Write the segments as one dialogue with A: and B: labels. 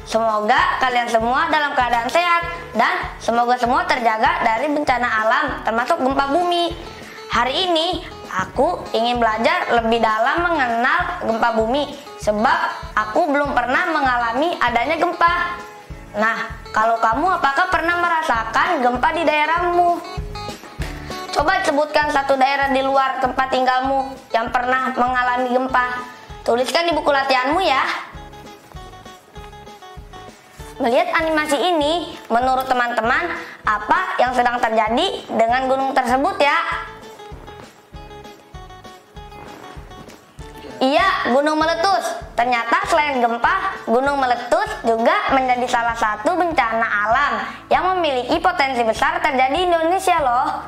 A: Semoga kalian semua dalam keadaan sehat dan semoga semua terjaga dari bencana alam termasuk gempa bumi. Hari ini aku ingin belajar lebih dalam mengenal gempa bumi sebab aku belum pernah mengalami adanya gempa. Nah, kalau kamu apakah pernah merasakan gempa di daerahmu? Coba sebutkan satu daerah di luar tempat tinggalmu yang pernah mengalami gempa. Tuliskan di buku latihanmu ya. Melihat animasi ini, menurut teman-teman, apa yang sedang terjadi dengan gunung tersebut ya? Iya, gunung meletus. Ternyata selain gempa, gunung meletus juga menjadi salah satu bencana alam yang memiliki potensi besar terjadi di Indonesia loh.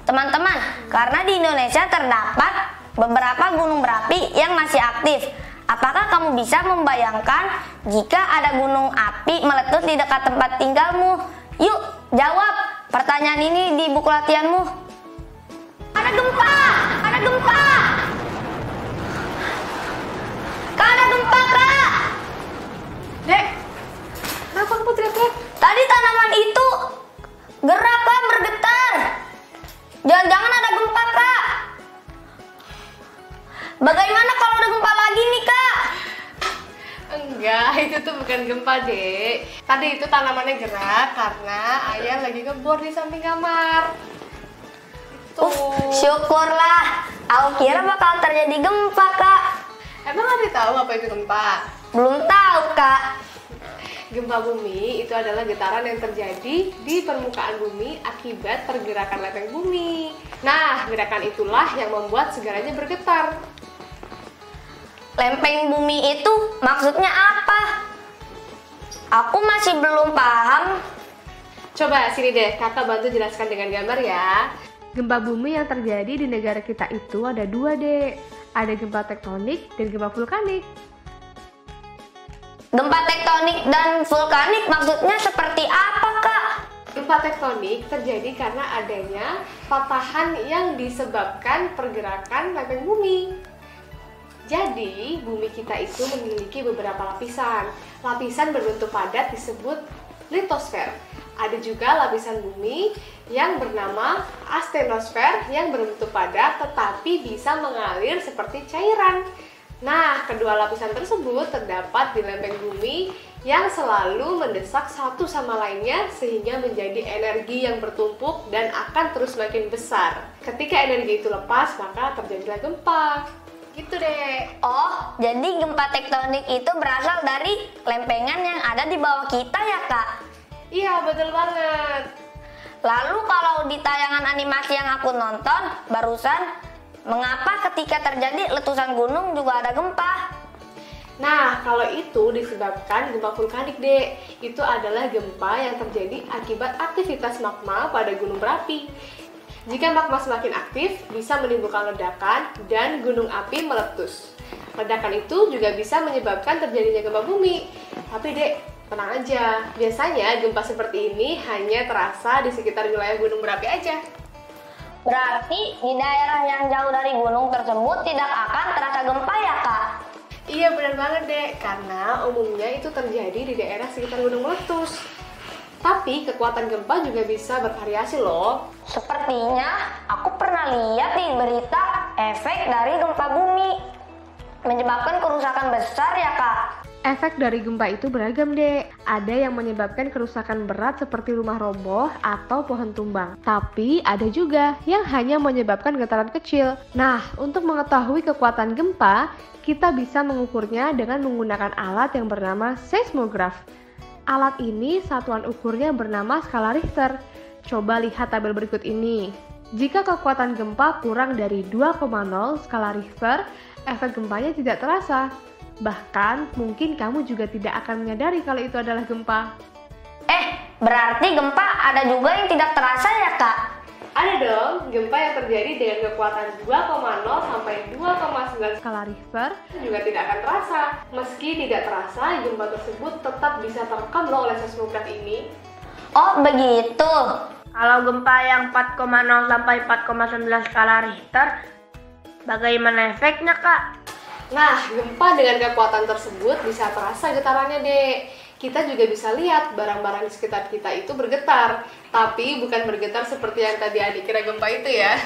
A: Teman-teman, karena di Indonesia terdapat beberapa gunung berapi yang masih aktif. Apakah kamu bisa membayangkan jika ada gunung api meletus di dekat tempat tinggalmu? Yuk, jawab pertanyaan ini di buku latihanmu. Ada gempa! Ada gempa! Kak, ada gempa, Kak!
B: Dek, kenapa kamu teriak-teriak?
A: Tadi tanaman itu gerak, Kak, bergetar. Jangan-jangan ada gempa, Kak. Bagaimana kalau ada gempa lagi nih, Kak?
B: Enggak, itu tuh bukan gempa, Dek. Tadi itu tanamannya gerak karena ayah lagi ngebor di samping kamar. Itu.
A: Syukurlah. Aku kira bakal terjadi gempa, Kak.
B: Emang ada tahu apa itu gempa?
A: Belum tahu, Kak.
B: Gempa bumi itu adalah getaran yang terjadi di permukaan bumi akibat pergerakan lempeng bumi. Nah, gerakan itulah yang membuat segalanya bergetar.
A: Lempeng bumi itu maksudnya apa? Aku masih belum paham.
B: Coba sini deh, kakak bantu jelaskan dengan gambar ya. Gempa bumi yang terjadi di negara kita itu ada dua, Dek. Ada gempa tektonik dan gempa vulkanik.
A: Gempa tektonik dan vulkanik maksudnya seperti apa, Kak?
B: Gempa tektonik terjadi karena adanya patahan yang disebabkan pergerakan lempeng bumi. Jadi, bumi kita itu memiliki beberapa lapisan. Lapisan berbentuk padat disebut litosfer. Ada juga lapisan bumi yang bernama astenosfer yang berbentuk padat tetapi bisa mengalir seperti cairan. Nah, kedua lapisan tersebut terdapat di lempeng bumi yang selalu mendesak satu sama lainnya sehingga menjadi energi yang bertumpuk dan akan terus makin besar. Ketika energi itu lepas, maka terjadilah gempa. Gitu deh.
A: Oh, jadi gempa tektonik itu berasal dari lempengan yang ada di bawah kita ya, Kak?
B: Iya, betul banget.
A: Lalu kalau di tayangan animasi yang aku nonton barusan, mengapa ketika terjadi letusan gunung juga ada gempa?
B: Nah, kalau itu disebabkan gempa vulkanik, Dek. Itu adalah gempa yang terjadi akibat aktivitas magma pada gunung berapi. Jika magma semakin aktif, bisa menimbulkan ledakan dan gunung api meletus. Ledakan itu juga bisa menyebabkan terjadinya gempa bumi. Tapi, Dek, tenang aja. Biasanya gempa seperti ini hanya terasa di sekitar wilayah gunung berapi aja.
A: Berarti di daerah yang jauh dari gunung tersebut tidak akan terasa gempa ya, Kak?
B: Iya, benar banget, Dek. Karena umumnya itu terjadi di daerah sekitar gunung meletus. Tapi kekuatan gempa juga bisa bervariasi loh.
A: Sepertinya aku pernah lihat di berita efek dari gempa bumi menyebabkan kerusakan besar ya, Kak?
B: Efek dari gempa itu beragam, Dek. Ada yang menyebabkan kerusakan berat seperti rumah roboh atau pohon tumbang. Tapi ada juga yang hanya menyebabkan getaran kecil. Nah, untuk mengetahui kekuatan gempa, kita bisa mengukurnya dengan menggunakan alat yang bernama seismograf. Alat ini satuan ukurnya bernama skala Richter. Coba lihat tabel berikut ini. Jika kekuatan gempa kurang dari 2,0 skala Richter, efek gempanya tidak terasa. Bahkan, mungkin kamu juga tidak akan menyadari kalau itu adalah gempa.
A: Berarti gempa ada juga yang tidak terasa ya, Kak?
B: Ada dong, gempa yang terjadi dengan kekuatan 2,0 sampai 2,9
A: Skala Richter
B: juga tidak akan terasa. Meski tidak terasa, gempa tersebut tetap bisa terekam loh oleh seismograf ini.
A: Oh, begitu.
C: Kalau gempa yang 4,0 sampai 4,9 skala Richter, bagaimana efeknya, Kak?
B: Nah, gempa dengan kekuatan tersebut bisa terasa getarannya, Dek. Kita juga bisa lihat barang-barang di sekitar kita itu bergetar. Tapi bukan bergetar seperti yang tadi adik kira gempa itu ya.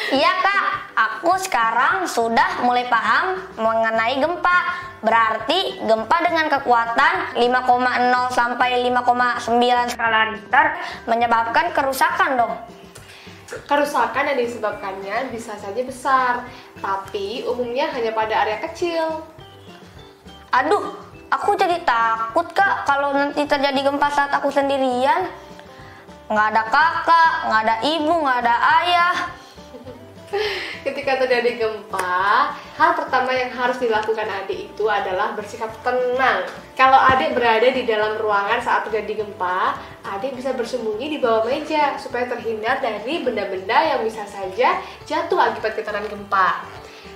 A: Iya, Kak. Aku sekarang sudah mulai paham mengenai gempa. Berarti gempa dengan kekuatan 5,0 sampai 5,9
C: Skala Richter
A: menyebabkan kerusakan dong.
B: Kerusakan yang disebabkannya bisa saja besar, tapi umumnya hanya pada area kecil.
A: Aduh, aku jadi takut, Kak, kalau nanti terjadi gempa saat aku sendirian. Nggak ada kakak, nggak ada ibu, nggak ada ayah.
B: Ketika terjadi gempa, hal pertama yang harus dilakukan adik itu adalah bersikap tenang. Kalau adik berada di dalam ruangan saat terjadi gempa, adik bisa bersembunyi di bawah meja supaya terhindar dari benda-benda yang bisa saja jatuh akibat getaran gempa.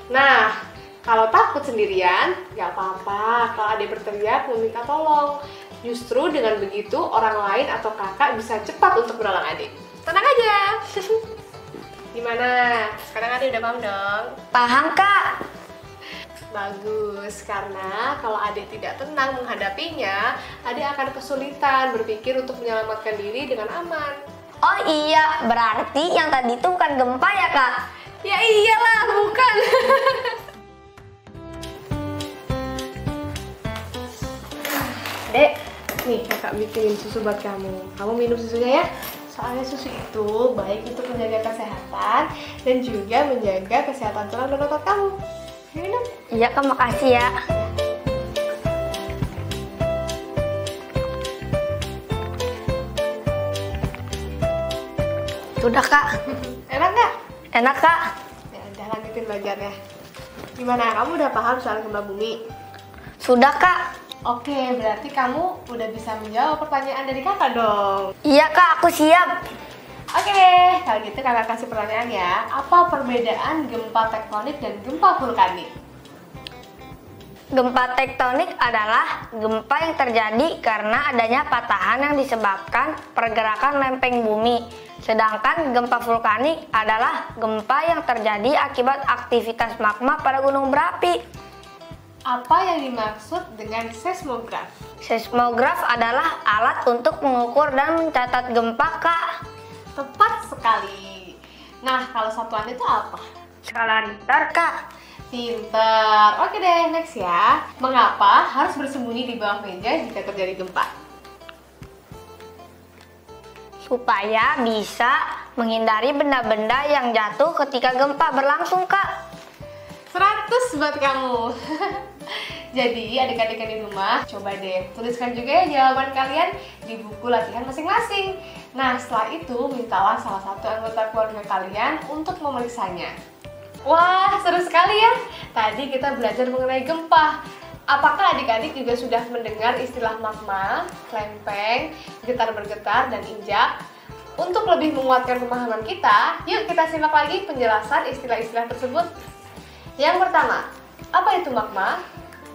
B: Nah, kalau takut sendirian, nggak apa-apa kalau adik berteriak meminta tolong. Justru dengan begitu, orang lain atau kakak bisa cepat untuk menolong adik. Tenang aja! Gimana? Sekarang adik udah paham dong?
A: Paham, Kak?
B: Bagus, karena kalau adik tidak tenang menghadapinya, adik akan kesulitan berpikir untuk menyelamatkan diri dengan aman.
A: Oh iya, berarti yang tadi itu bukan gempa ya, Kak?
B: Ya iyalah, bukan. Dek, nih kakak bikinin susu buat kamu. Kamu minum susunya ya. Soalnya susu itu baik untuk menjaga kesehatan dan juga menjaga kesehatan tulang dan otot kamu. Minum.
A: Iya, Kak, makasih ya. Sudah, Kak.
B: Enak nggak?
A: Enak, Kak.
B: Ya udah, lanjutin belajarnya. Gimana? Kamu udah paham soal gempa bumi?
A: Sudah, Kak.
B: Oke, berarti kamu udah bisa menjawab pertanyaan dari kakak dong.
A: Iya, Kak, aku siap.
B: Oke deh, kalau gitu kakak kasih pertanyaan ya. Apa perbedaan gempa tektonik dan gempa vulkanik?
A: Gempa tektonik adalah gempa yang terjadi karena adanya patahan yang disebabkan pergerakan lempeng bumi. Sedangkan gempa vulkanik adalah gempa yang terjadi akibat aktivitas magma pada gunung berapi.
B: Apa yang dimaksud dengan seismograf?
A: Seismograf adalah alat untuk mengukur dan mencatat gempa, Kak.
B: Tepat sekali. Nah, kalau satuan itu apa?
C: skala Richter,
A: Kak,
B: Pinter. Oke deh, next ya. Mengapa harus bersembunyi di bawah meja jika terjadi gempa?
A: supaya bisa menghindari benda-benda yang jatuh ketika gempa berlangsung, Kak.
B: 100 buat kamu. Jadi adik-adik yang di rumah, coba deh tuliskan juga ya jawaban kalian di buku latihan masing-masing. Nah, setelah itu mintalah salah satu anggota keluarga kalian untuk memeriksanya. Wah, seru sekali ya. Tadi kita belajar mengenai gempa. Apakah adik-adik juga sudah mendengar istilah magma, lempeng, getar bergetar, dan injak? Untuk lebih menguatkan pemahaman kita, yuk kita simak lagi penjelasan istilah-istilah tersebut. Yang pertama, apa itu magma?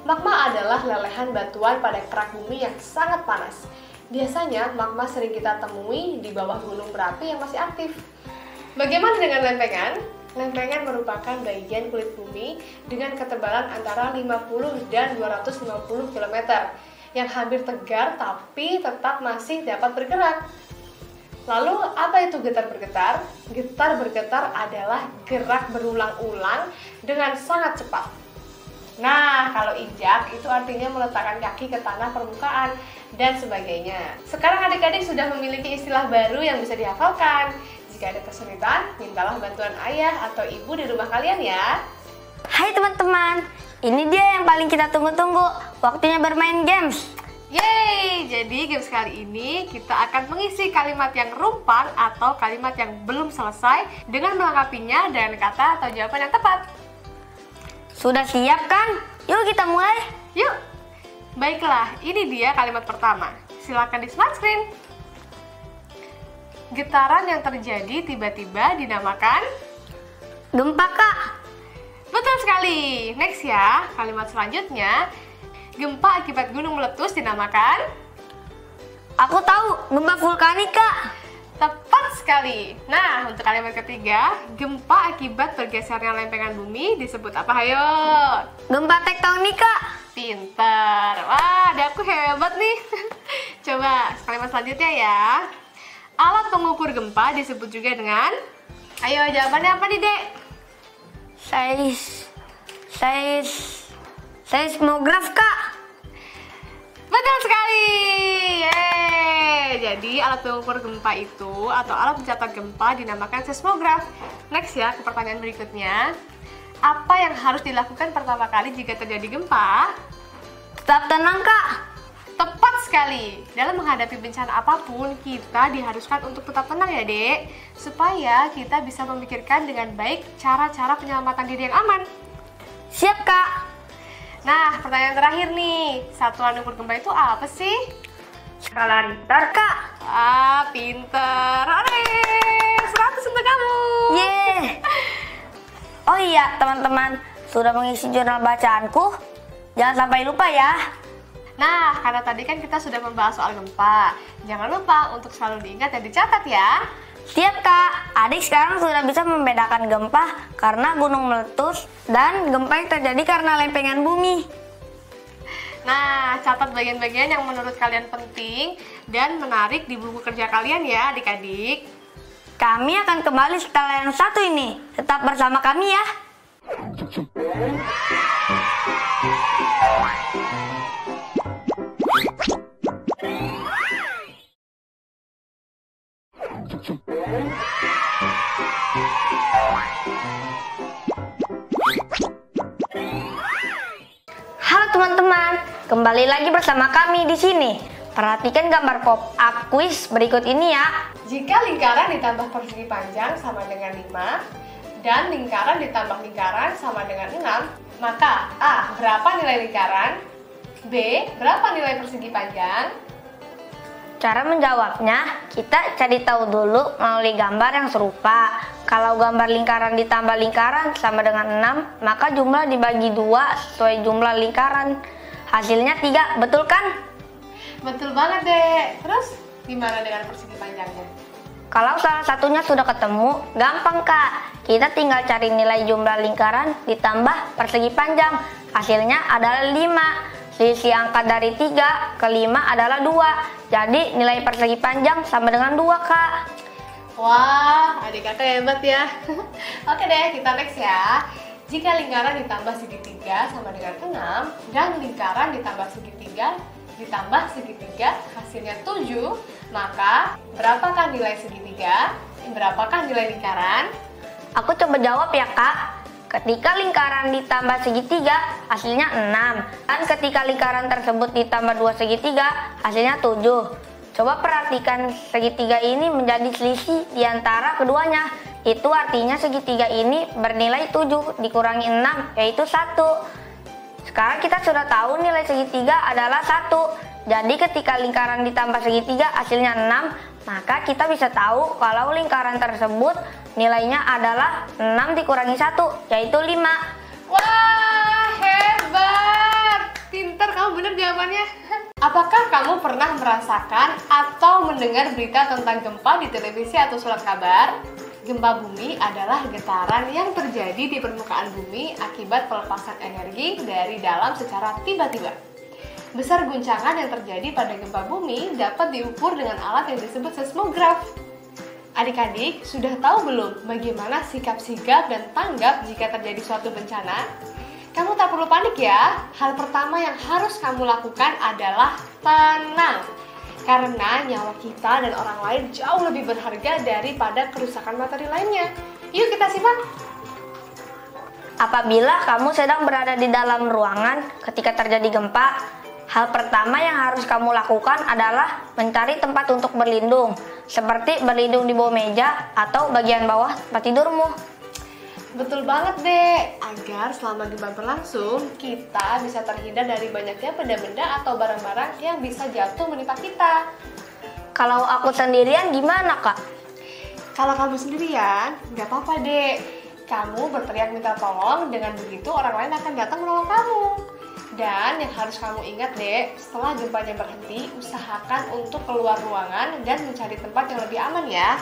B: Magma adalah lelehan batuan pada kerak bumi yang sangat panas. Biasanya magma sering kita temui di bawah gunung berapi yang masih aktif. Bagaimana dengan lempengan? Lempengan merupakan bagian kulit bumi dengan ketebalan antara 50 dan 250 km yang hampir tegar tapi tetap masih dapat bergerak. Lalu apa itu getar bergetar? Getar bergetar adalah gerak berulang-ulang dengan sangat cepat. Nah, kalau injak itu artinya meletakkan kaki ke tanah permukaan dan sebagainya. Sekarang adik-adik sudah memiliki istilah baru yang bisa dihafalkan. Jika ada kesulitan, mintalah bantuan ayah atau ibu di rumah kalian ya.
A: Hai teman-teman, ini dia yang paling kita tunggu-tunggu. Waktunya bermain games.
B: Yeay! Jadi games kali ini kita akan mengisi kalimat yang rumpan atau kalimat yang belum selesai dengan melengkapinya dengan kata atau jawaban yang tepat.
A: Sudah siap kan? Yuk kita mulai.
B: Yuk! Baiklah, ini dia kalimat pertama. Silakan di smart screen. Getaran yang terjadi tiba-tiba dinamakan
A: Gempa, Kak.
B: betul sekali. Next ya, kalimat selanjutnya. Gempa akibat gunung meletus dinamakan
A: Aku tahu, gempa vulkanik, Kak.
B: tepat sekali. Nah, untuk kalimat ketiga, gempa akibat bergesernya lempengan bumi disebut apa? Hayo.
A: Gempa tektonik, Kak.
B: Pinter. Wah, ada aku hebat nih. Coba kalimat selanjutnya ya. Alat pengukur gempa disebut juga dengan ayo jawabannya apa nih, Dek?
A: Seismograf, Kak.
B: Betul sekali. Yeay. Jadi alat pengukur gempa itu atau alat pencatat gempa dinamakan seismograf. Next ya, ke pertanyaan berikutnya. Apa yang harus dilakukan pertama kali jika terjadi gempa?
A: Tetap tenang, Kak.
B: Tepat sekali. Dalam menghadapi bencana apapun, kita diharuskan untuk tetap tenang ya, Dek. Supaya kita bisa memikirkan dengan baik cara-cara penyelamatan diri yang aman.
A: Siap, Kak.
B: Nah, pertanyaan terakhir nih. Satuan ukur gempa itu apa sih?
C: Skala Richter.
A: Kak.
B: Ah, pinter. Hore! 100 untuk kamu.
A: Yeay. Oh iya, teman-teman. Sudah mengisi jurnal bacaanku. Jangan sampai lupa ya.
B: Nah, karena tadi kan kita sudah membahas soal gempa. Jangan lupa untuk selalu diingat dan dicatat ya.
A: Siap, Kak. Adik sekarang sudah bisa membedakan gempa karena gunung meletus dan gempa yang terjadi karena lempengan bumi.
B: Nah, catat bagian-bagian yang menurut kalian penting dan menarik di buku kerja kalian ya, adik-adik.
A: Kami akan kembali setelah yang satu ini. Tetap bersama kami ya. Halo teman-teman, kembali lagi bersama kami di sini. Perhatikan gambar pop-up quiz berikut ini ya.
B: Jika lingkaran ditambah persegi panjang sama dengan 5 dan lingkaran ditambah lingkaran sama dengan 6, maka A. Berapa nilai lingkaran? B. Berapa nilai persegi panjang?
A: Cara menjawabnya, kita cari tahu dulu melalui gambar yang serupa. Kalau gambar lingkaran ditambah lingkaran sama dengan 6, maka jumlah dibagi 2 sesuai jumlah lingkaran. Hasilnya 3, betul kan?
B: Betul banget, Dek. Terus, gimana dengan persegi panjangnya?
A: Kalau salah satunya sudah ketemu, gampang, Kak. Kita tinggal cari nilai jumlah lingkaran ditambah persegi panjang. Hasilnya adalah 5. Selisih angka dari 3 ke 5 adalah 2. Jadi nilai persegi panjang sama dengan 2, Kak.
B: Wah, adik kakak hebat ya. Oke deh, kita next ya. Jika lingkaran ditambah segitiga sama dengan 6 dan lingkaran ditambah segitiga hasilnya 7, maka berapakah nilai segitiga? Berapakah nilai lingkaran?
A: Aku coba jawab ya, Kak. Ketika lingkaran ditambah segitiga, hasilnya 6. Dan ketika lingkaran tersebut ditambah 2 segitiga, hasilnya 7. Coba perhatikan segitiga ini menjadi selisih di antara keduanya. Itu artinya segitiga ini bernilai 7 dikurangi 6, yaitu 1. Sekarang kita sudah tahu nilai segitiga adalah 1. Jadi ketika lingkaran ditambah segitiga hasilnya 6, maka kita bisa tahu kalau lingkaran tersebut nilainya adalah 6 dikurangi 1, yaitu 5.
B: Wah, hebat! Pinter, kamu bener jawabannya. Apakah kamu pernah merasakan atau mendengar berita tentang gempa di televisi atau surat kabar? Gempa bumi adalah getaran yang terjadi di permukaan bumi akibat pelepasan energi dari dalam secara tiba-tiba. Besar guncangan yang terjadi pada gempa bumi dapat diukur dengan alat yang disebut seismograf. Adik-adik, sudah tahu belum bagaimana sikap sigap dan tanggap jika terjadi suatu bencana? Kamu tak perlu panik ya. Hal pertama yang harus kamu lakukan adalah tenang. Karena nyawa kita dan orang lain jauh lebih berharga daripada kerusakan materi lainnya. Yuk kita simak.
A: Apabila kamu sedang berada di dalam ruangan ketika terjadi gempa, hal pertama yang harus kamu lakukan adalah mencari tempat untuk berlindung, seperti berlindung di bawah meja atau bagian bawah tempat tidurmu.
B: Betul banget deh, agar selama gempa berlangsung, kita bisa terhindar dari banyaknya benda-benda atau barang-barang yang bisa jatuh menimpa kita.
A: Kalau aku sendirian gimana, Kak?
B: Kalau kamu sendirian, nggak apa-apa deh. Kamu berteriak minta tolong, dengan begitu orang lain akan datang menolong kamu. Dan yang harus kamu ingat deh, setelah gempanya berhenti, usahakan untuk keluar ruangan dan mencari tempat yang lebih aman ya.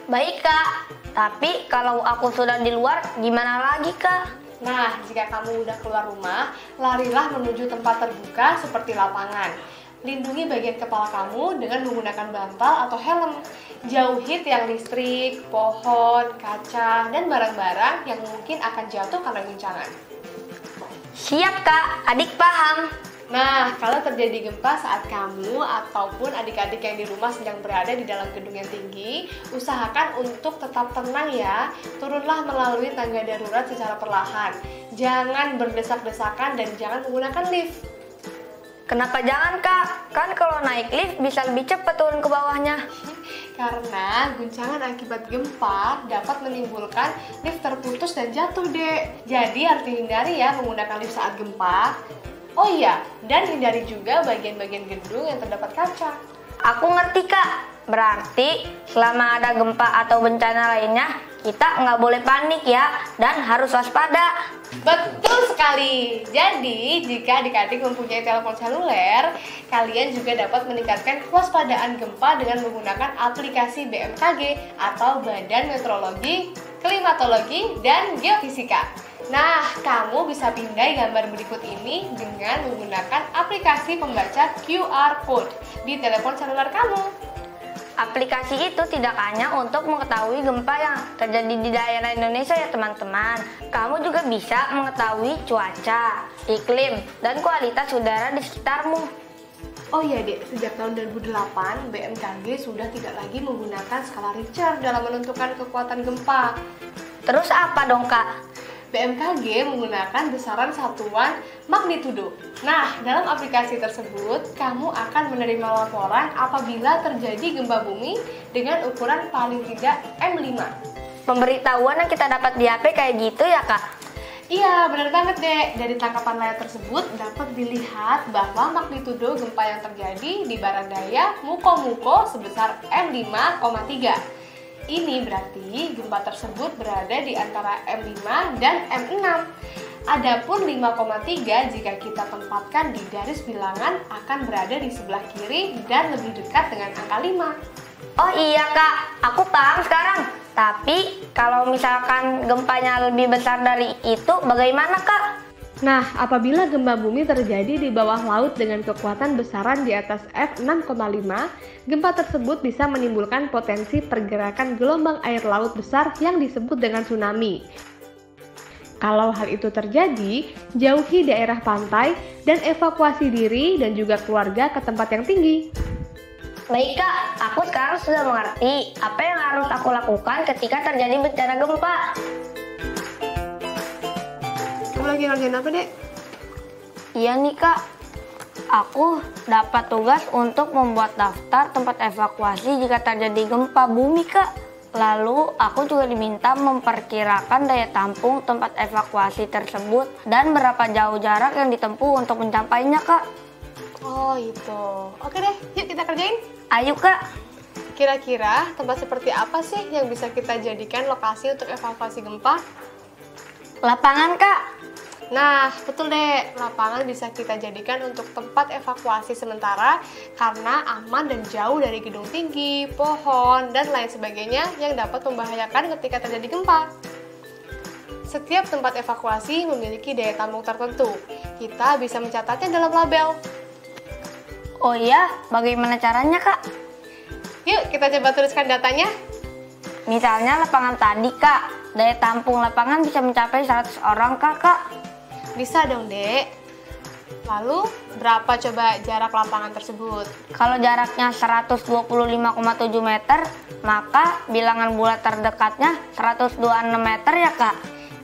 A: Baik, Kak. Tapi kalau aku sudah di luar, gimana lagi, Kak?
B: Nah, jika kamu udah keluar rumah, larilah menuju tempat terbuka seperti lapangan. Lindungi bagian kepala kamu dengan menggunakan bantal atau helm. Jauhi tiang listrik, pohon, kaca, dan barang-barang yang mungkin akan jatuh karena guncangan.
A: Siap, Kak. Adik paham.
B: Nah, kalau terjadi gempa saat kamu ataupun adik-adik yang di rumah sedang berada di dalam gedung yang tinggi, usahakan untuk tetap tenang ya. Turunlah melalui tangga darurat secara perlahan. Jangan berdesak-desakan dan jangan menggunakan lift.
A: Kenapa jangan, Kak? Kan kalau naik lift bisa lebih cepat turun ke bawahnya.
B: Karena guncangan akibat gempa dapat menimbulkan lift terputus dan jatuh deh. Jadi harus dihindari ya menggunakan lift saat gempa. Oh iya, dan hindari juga bagian-bagian gedung yang terdapat kaca.
A: Aku ngerti, Kak. Berarti selama ada gempa atau bencana lainnya, kita nggak boleh panik ya, dan harus waspada.
B: Betul sekali. Jadi, jika adik-adik mempunyai telepon seluler, kalian juga dapat meningkatkan kewaspadaan gempa dengan menggunakan aplikasi BMKG atau Badan Meteorologi, Klimatologi, dan Geofisika. Nah, kamu bisa pindai gambar berikut ini dengan menggunakan aplikasi pembaca QR Code di telepon seluler kamu.
A: Aplikasi itu tidak hanya untuk mengetahui gempa yang terjadi di daerah Indonesia ya teman-teman. Kamu juga bisa mengetahui cuaca, iklim, dan kualitas udara di sekitarmu.
B: Oh iya dek, sejak tahun 2008 BMKG sudah tidak lagi menggunakan skala Richter dalam menentukan kekuatan gempa.
A: Terus apa dong, Kak?
B: BMKG menggunakan besaran satuan magnitudo. Nah, dalam aplikasi tersebut, kamu akan menerima laporan apabila terjadi gempa bumi dengan ukuran paling tidak M5.
A: Pemberitahuan yang kita dapat di HP kayak gitu ya, Kak?
B: Iya, benar banget dek. Dari tangkapan layar tersebut dapat dilihat bahwa magnitudo gempa yang terjadi di barat daya Muko-Muko sebesar M5,3. Ini berarti gempa tersebut berada di antara M5 dan M6. Adapun 5,3 jika kita tempatkan di garis bilangan akan berada di sebelah kiri dan lebih dekat dengan angka 5.
A: Oh iya, Kak, aku paham sekarang. Tapi kalau misalkan gempanya lebih besar dari itu, bagaimana, Kak?
B: Nah, apabila gempa bumi terjadi di bawah laut dengan kekuatan besaran di atas F6,5, gempa tersebut bisa menimbulkan potensi pergerakan gelombang air laut besar yang disebut dengan tsunami. Kalau hal itu terjadi, jauhi daerah pantai dan evakuasi diri dan juga keluarga ke tempat yang tinggi.
A: Baik, Kak, aku sekarang sudah mengerti apa yang harus aku lakukan ketika terjadi bencana gempa.
B: Kamu lagi ngerjain apa, Dek?
A: Iya nih, Kak. Aku dapat tugas untuk membuat daftar tempat evakuasi jika terjadi gempa bumi, Kak. Lalu aku juga diminta memperkirakan daya tampung tempat evakuasi tersebut dan berapa jauh jarak yang ditempuh untuk mencapainya, Kak.
B: Oh, itu. Oke deh, yuk kita kerjain.
A: Ayo, Kak.
B: Kira-kira tempat seperti apa sih yang bisa kita jadikan lokasi untuk evakuasi gempa?
A: Lapangan, Kak.
B: Nah, betul deh, lapangan bisa kita jadikan untuk tempat evakuasi sementara karena aman dan jauh dari gedung tinggi, pohon, dan lain sebagainya yang dapat membahayakan ketika terjadi gempa. Setiap tempat evakuasi memiliki daya tampung tertentu. Kita bisa mencatatnya dalam label.
A: Oh iya, bagaimana caranya, Kak?
B: Yuk, kita coba tuliskan datanya.
A: Misalnya lapangan tadi, Kak. Daya tampung lapangan bisa mencapai 100 orang, Kak.
B: Bisa dong, Dek. Lalu, berapa coba jarak lapangan tersebut?
A: Kalau jaraknya 125,7 meter, maka bilangan bulat terdekatnya 126 meter ya, Kak?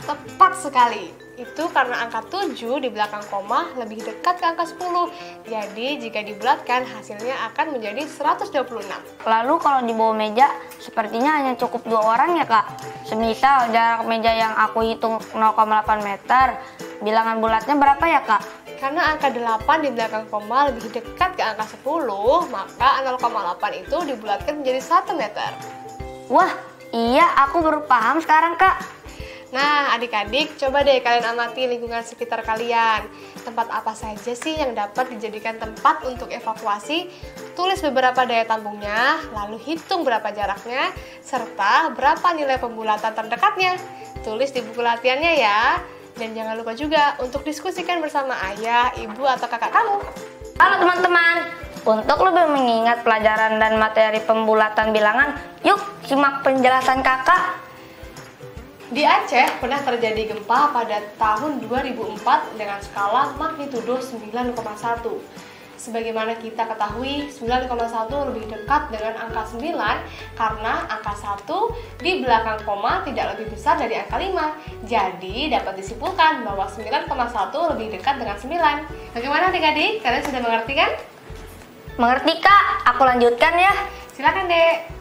B: Tepat sekali. Itu karena angka 7 di belakang koma lebih dekat ke angka 10. Jadi jika dibulatkan hasilnya akan menjadi 126.
A: Lalu kalau di bawah meja, sepertinya hanya cukup 2 orang ya, Kak? Semisal jarak meja yang aku hitung 0,8 meter, bilangan bulatnya berapa ya, Kak?
B: Karena angka 8 di belakang koma lebih dekat ke angka 10, maka 0,8 itu dibulatkan menjadi 1 meter.
A: Wah, iya, aku baru paham sekarang, Kak.
B: Nah, adik-adik, coba deh kalian amati lingkungan sekitar kalian. Tempat apa saja sih yang dapat dijadikan tempat untuk evakuasi? Tulis beberapa daya tampungnya, lalu hitung berapa jaraknya, serta berapa nilai pembulatan terdekatnya. Tulis di buku latihannya ya. Dan jangan lupa juga untuk diskusikan bersama ayah, ibu, atau kakak kamu.
A: Halo teman-teman, untuk lebih mengingat pelajaran dan materi pembulatan bilangan, yuk simak penjelasan kakak.
B: Di Aceh pernah terjadi gempa pada tahun 2004 dengan skala magnitudo 9,1. Sebagaimana kita ketahui, 9,1 lebih dekat dengan angka 9 karena angka 1 di belakang koma tidak lebih besar dari angka 5. Jadi dapat disimpulkan bahwa 9,1 lebih dekat dengan 9. Bagaimana adik-adik? Kalian sudah mengerti kan?
A: Mengerti, Kak? Aku lanjutkan ya.
B: Silakan, Dek.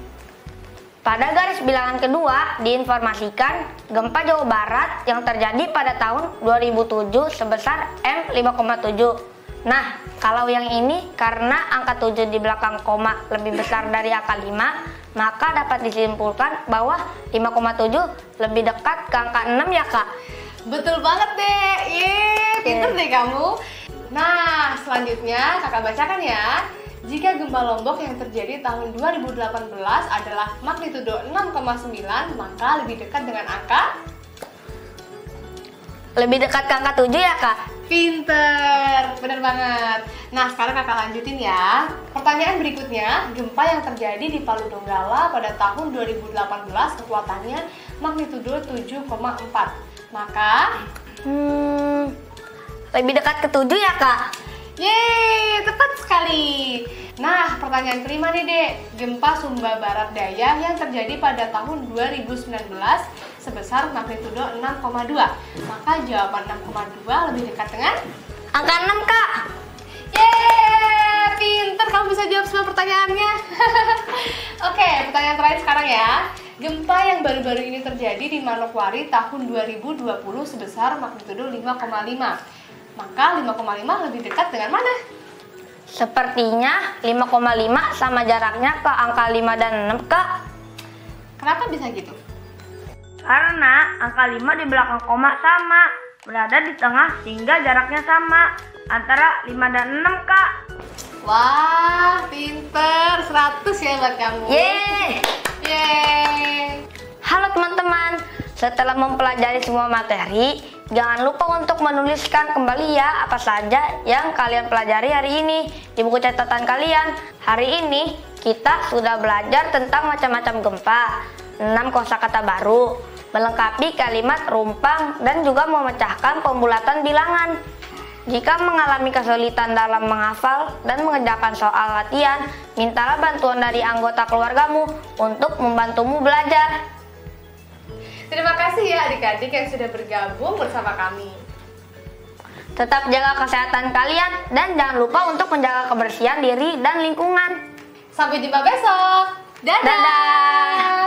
A: Pada garis bilangan kedua diinformasikan gempa Jawa Barat yang terjadi pada tahun 2007 sebesar M5,7. Nah, kalau yang ini karena angka 7 di belakang koma lebih besar dari angka 5, maka dapat disimpulkan bahwa 5,7 lebih dekat ke angka 6 ya, Kak?
B: Betul banget, Dek. Yeay, pinter deh kamu. Nah, selanjutnya kakak bacakan ya. Jika gempa Lombok yang terjadi tahun 2018 adalah magnitudo 6,9, maka lebih dekat dengan angka?
A: Lebih dekat ke angka 7 ya, Kak?
B: Pinter, bener banget. Nah, sekarang kakak lanjutin ya. Pertanyaan berikutnya, gempa yang terjadi di Palu Donggala pada tahun 2018 kekuatannya magnitudo 7,4. Maka?
A: Lebih dekat ke 7 ya, Kak?
B: Yeay, tepat sekali. Nah, pertanyaan kelima nih, Dek. Gempa Sumba Barat Daya yang terjadi pada tahun 2019 sebesar magnitudo 6,2. Maka jawaban 6,2 lebih dekat dengan
A: angka 6, Kak.
B: Yeay, pinter kamu bisa jawab semua pertanyaannya. Oke, pertanyaan terakhir sekarang ya. Gempa yang baru-baru ini terjadi di Manokwari tahun 2020 sebesar magnitudo 5,5. Maka 5,5 lebih dekat dengan mana?
A: Sepertinya 5,5 sama jaraknya ke angka 5 dan 6, Kak.
B: Kenapa bisa gitu?
C: Karena angka 5 di belakang koma sama, berada di tengah sehingga jaraknya sama antara 5 dan 6, Kak.
B: Wah, pinter. 100 ya buat kamu.
A: Yeay!
B: Yeay.
A: Halo teman-teman, setelah mempelajari semua materi, jangan lupa untuk menuliskan kembali ya apa saja yang kalian pelajari hari ini di buku catatan kalian. Hari ini kita sudah belajar tentang macam-macam gempa, 6 kosakata baru, melengkapi kalimat rumpang dan juga memecahkan pembulatan bilangan. Jika mengalami kesulitan dalam menghafal dan mengerjakan soal latihan, mintalah bantuan dari anggota keluargamu untuk membantumu belajar.
B: Terima kasih ya adik-adik yang sudah bergabung bersama kami.
A: Tetap jaga kesehatan kalian dan jangan lupa untuk menjaga kebersihan diri dan lingkungan.
B: Sampai jumpa besok. Dadah!
A: Dadah!